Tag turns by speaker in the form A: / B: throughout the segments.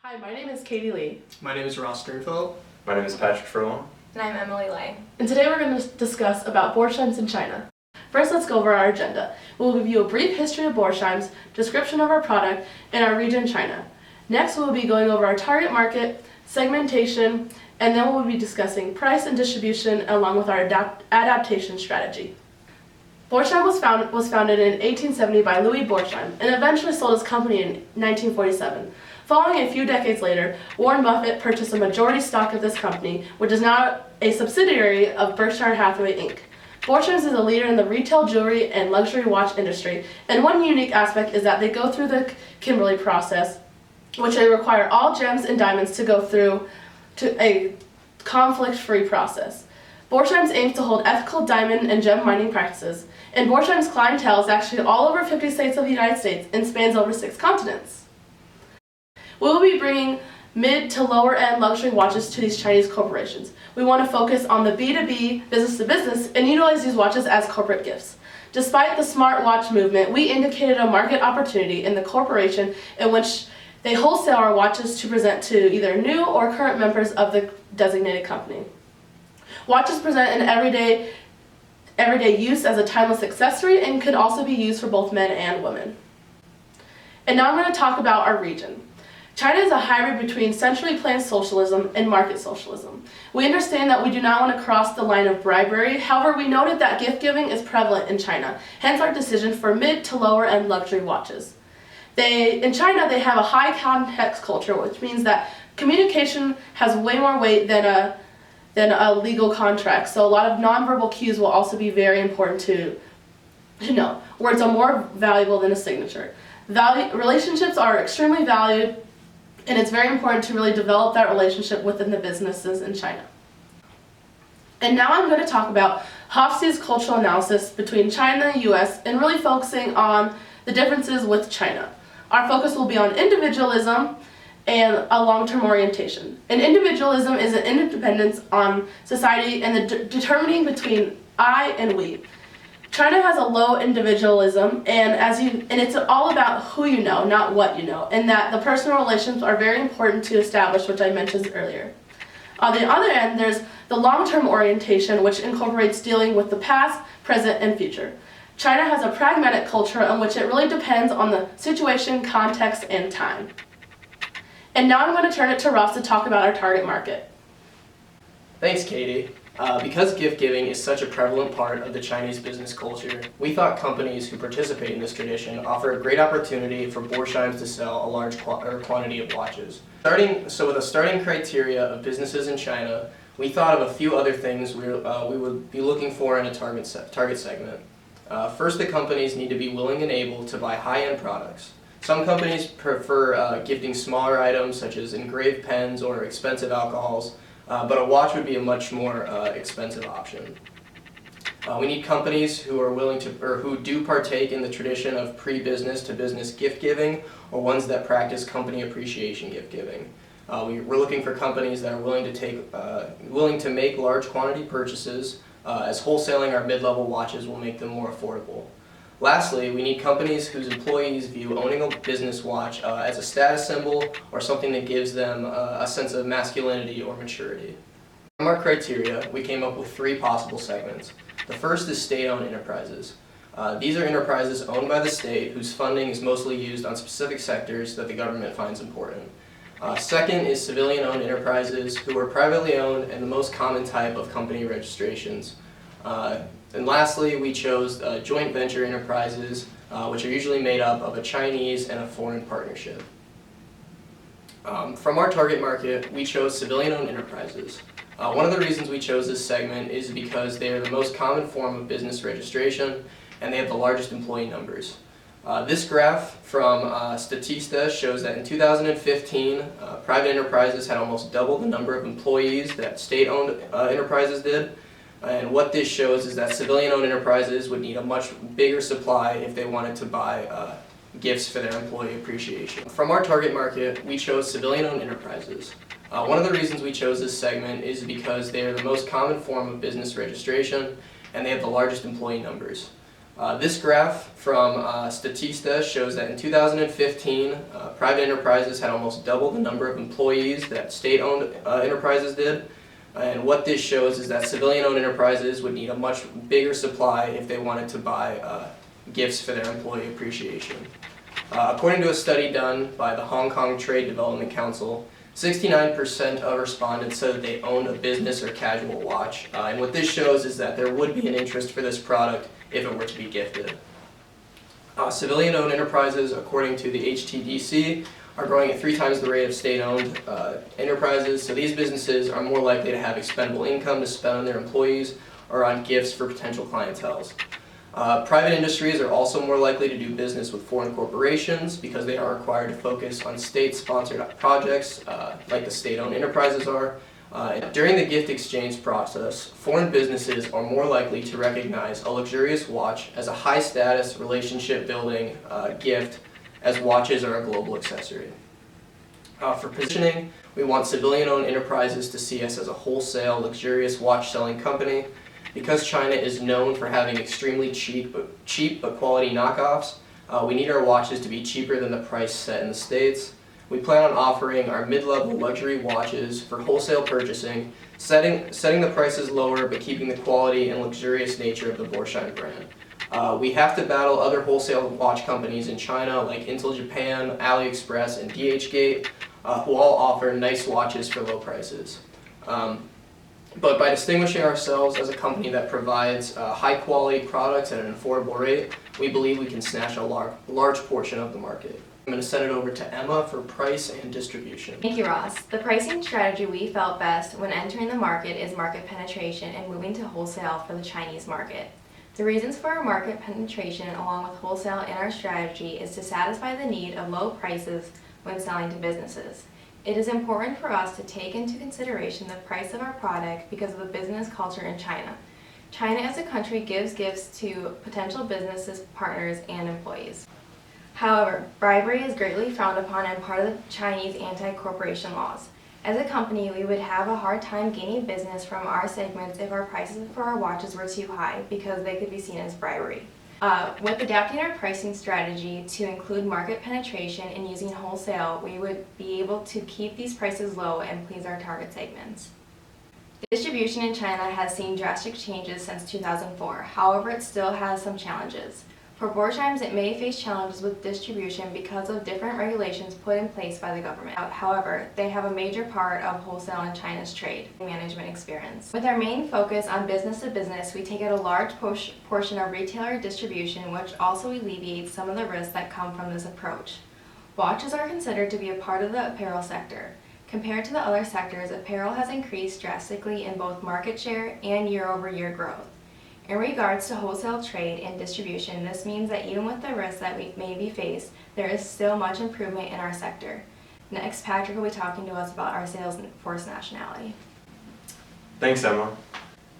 A: Hi, my name is Katie Lee.
B: My name is Ross Sternfeld.
C: My name is Patrick Furlong.
D: And I'm Emily Lay.
A: And today we're going to discuss about Borsheims in China. First, let's go over our agenda. We'll give you a brief history of Borsheims, description of our product, and our region, China. Next, we'll be going over our target market, segmentation, and then we'll be discussing price and distribution along with our adaptation strategy. Borsheim was founded in 1870 by Louis Borsheim and eventually sold his company in 1947. Following a few decades later, Warren Buffett purchased a majority stock of this company, which is now a subsidiary of Berkshire Hathaway Inc. Borsheims is a leader in the retail jewelry and luxury watch industry, and one unique aspect is that they go through the Kimberley process, which they require all gems and diamonds to go through to a conflict-free process. Borsheims aims to hold ethical diamond and gem mining practices, and Borsheims' clientele is actually all over 50 states of the United States and spans over 6 continents. We will be bringing mid to lower end luxury watches to these Chinese corporations. We want to focus on the B2B, business to business, and utilize these watches as corporate gifts. Despite the smart watch movement, we indicated a market opportunity in the corporation in which they wholesale our watches to present to either new or current members of the designated company. Watches present an everyday use as a timeless accessory and could also be used for both men and women. And now I'm going to talk about our region. China is a hybrid between centrally planned socialism and market socialism. We understand that we do not want to cross the line of bribery, however we noted that gift giving is prevalent in China, hence our decision for mid to lower end luxury watches. In China they have a high context culture, which means that communication has way more weight than a legal contract, so a lot of nonverbal cues will also be very important to know. Words are more valuable than a signature. Relationships are extremely valued, and it's very important to really develop that relationship within the businesses in China. And now I'm going to talk about Hofstede's cultural analysis between China and the US and really focusing on the differences with China. Our focus will be on individualism and a long-term orientation. And individualism is an independence on society and the determining between I and we. China has a low individualism, and it's all about who you know, not what you know, and that the personal relations are very important to establish, which I mentioned earlier. On the other end, there's the long-term orientation, which incorporates dealing with the past, present, and future. China has a pragmatic culture in which it really depends on the situation, context, and time. And now I'm going to turn it to Ross to talk about our target market.
B: Thanks, Katie. Because gift giving is such a prevalent part of the Chinese business culture, we thought companies who participate in this tradition offer a great opportunity for Borsheims to sell a large quantity of watches. So with a starting criteria of businesses in China, we thought of a few other things we would be looking for in a target segment. First, the companies need to be willing and able to buy high-end products. Some companies prefer gifting smaller items such as engraved pens or expensive alcohols, but a watch would be a much more expensive option. We need companies who are willing to, or who do partake in the tradition of pre-business to business gift giving, or ones that practice company appreciation gift giving. We're looking for companies that are willing to make large quantity purchases, as wholesaling our mid-level watches will make them more affordable. Lastly, we need companies whose employees view owning a business watch as a status symbol or something that gives them a sense of masculinity or maturity. From our criteria, we came up with 3 possible segments. The first is state-owned enterprises. These are enterprises owned by the state whose funding is mostly used on specific sectors that the government finds important. Second is civilian-owned enterprises who are privately owned and the most common type of company registrations. And lastly, we chose joint venture enterprises, which are usually made up of a Chinese and a foreign partnership. From our target market, we chose civilian-owned enterprises. One of the reasons we chose this segment is because they are the most common form of business registration, and they have the largest employee numbers. This graph from Statista shows that in 2015, private enterprises had almost double the number of employees that state-owned enterprises did. And what this shows is that civilian-owned enterprises would need a much bigger supply if they wanted to buy gifts for their employee appreciation. From our target market, we chose civilian-owned enterprises. One of the reasons we chose this segment is because they are the most common form of business registration, and they have the largest employee numbers. This graph from Statista shows that in 2015, private enterprises had almost double the number of employees that state-owned enterprises did. And what this shows is that civilian-owned enterprises would need a much bigger supply if they wanted to buy gifts for their employee appreciation. According to a study done by the Hong Kong Trade Development Council, 69% of respondents said that they owned a business or casual watch. And what this shows is that there would be an interest for this product if it were to be gifted. Civilian-owned enterprises, according to the HTDC, are growing at 3 times the rate of state-owned enterprises, so these businesses are more likely to have expendable income to spend on their employees or on gifts for potential clienteles. Private industries are also more likely to do business with foreign corporations because they are required to focus on state-sponsored projects like the state-owned enterprises are. During the gift exchange process, foreign businesses are more likely to recognize a luxurious watch as a high-status, relationship-building gift, as watches are a global accessory. For positioning, we want civilian-owned enterprises to see us as a wholesale, luxurious watch-selling company. Because China is known for having extremely cheap but quality knockoffs, we need our watches to be cheaper than the price set in the States. We plan on offering our mid-level luxury watches for wholesale purchasing, setting the prices lower but keeping the quality and luxurious nature of the Borsheim brand. We have to battle other wholesale watch companies in China like Intel Japan, AliExpress, and DHgate, who all offer nice watches for low prices. But by distinguishing ourselves as a company that provides high-quality products at an affordable rate, we believe we can snatch a large portion of the market. I'm going to send it over to Emma for price and distribution.
C: Thank you, Ross. The pricing strategy we felt best when entering the market is market penetration and moving to wholesale for the Chinese market. The reasons for our market penetration along with wholesale in our strategy is to satisfy the need of low prices when selling to businesses. It is important for us to take into consideration the price of our product because of the business culture in China. China as a country gives gifts to potential business partners and employees. However, bribery is greatly frowned upon and part of the Chinese anti-corporation laws. As a company, we would have a hard time gaining business from our segments if our prices for our watches were too high because they could be seen as bribery. With adapting our pricing strategy to include market penetration and using wholesale, we would be able to keep these prices low and please our target segments. Distribution in China has seen drastic changes since 2004, however it still has some challenges. For Borsheims, it may face challenges with distribution because of different regulations put in place by the government. However, they have a major part of wholesale in China's trade management experience. With our main focus on business to business, we take out a large portion of retailer distribution, which also alleviates some of the risks that come from this approach. Watches are considered to be a part of the apparel sector. Compared to the other sectors, apparel has increased drastically in both market share and year-over-year growth. In regards to wholesale trade and distribution, this means that even with the risks that we may be faced, there is still much improvement in our sector. Next, Patrick will be talking to us about our sales force nationality.
D: Thanks, Emma.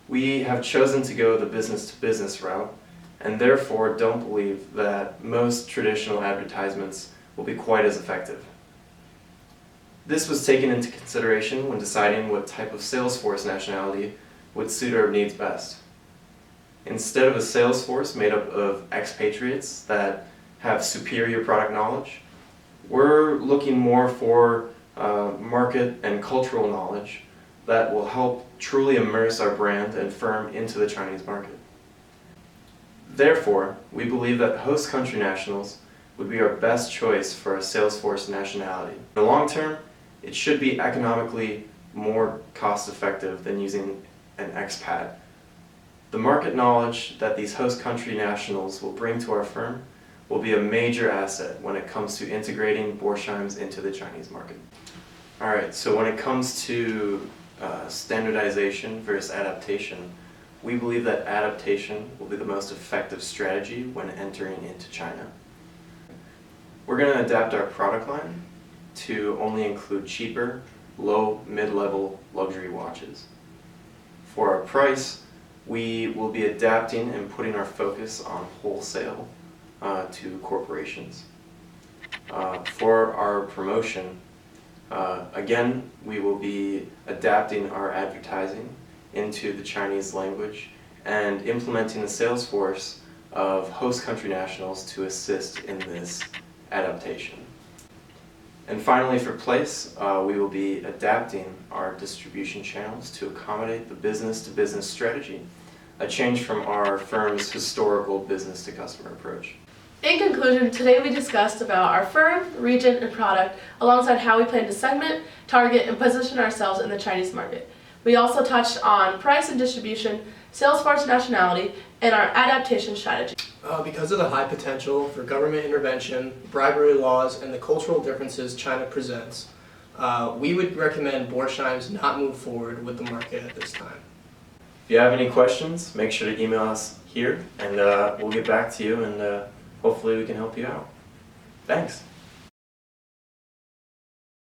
D: We have chosen to go the business-to-business route, and therefore don't believe that most traditional advertisements will be quite as effective. This was taken into consideration when deciding what type of sales force nationality would suit our needs best. Instead of a sales force made up of expatriates that have superior product knowledge, we're looking more for market and cultural knowledge that will help truly immerse our brand and firm into the Chinese market. Therefore, we believe that host country nationals would be our best choice for a sales force nationality. In the long term, it should be economically more cost effective than using an expat. The market knowledge that these host country nationals will bring to our firm will be a major asset when it comes to integrating Borsheims into the Chinese market. Alright, so when it comes to standardization versus adaptation, we believe that adaptation will be the most effective strategy when entering into China. We're going to adapt our product line to only include cheaper, low, mid-level luxury watches. For our price, we will be adapting and putting our focus on wholesale to corporations. For our promotion, again, we will be adapting our advertising into the Chinese language and implementing a sales force of host country nationals to assist in this adaptation. And finally, for Place, we will be adapting our distribution channels to accommodate the business-to-business strategy, a change from our firm's historical business-to-customer approach.
A: In conclusion, today we discussed about our firm, region, and product, alongside how we plan to segment, target, and position ourselves in the Chinese market. We also touched on price and distribution, sales force nationality, and our adaptation strategy.
B: Because of the high potential for government intervention, bribery laws, and the cultural differences China presents, we would recommend Borsheim's not move forward with the market at this time.
D: If you have any questions, make sure to email us here, and we'll get back to you, and hopefully we can help you out. Thanks.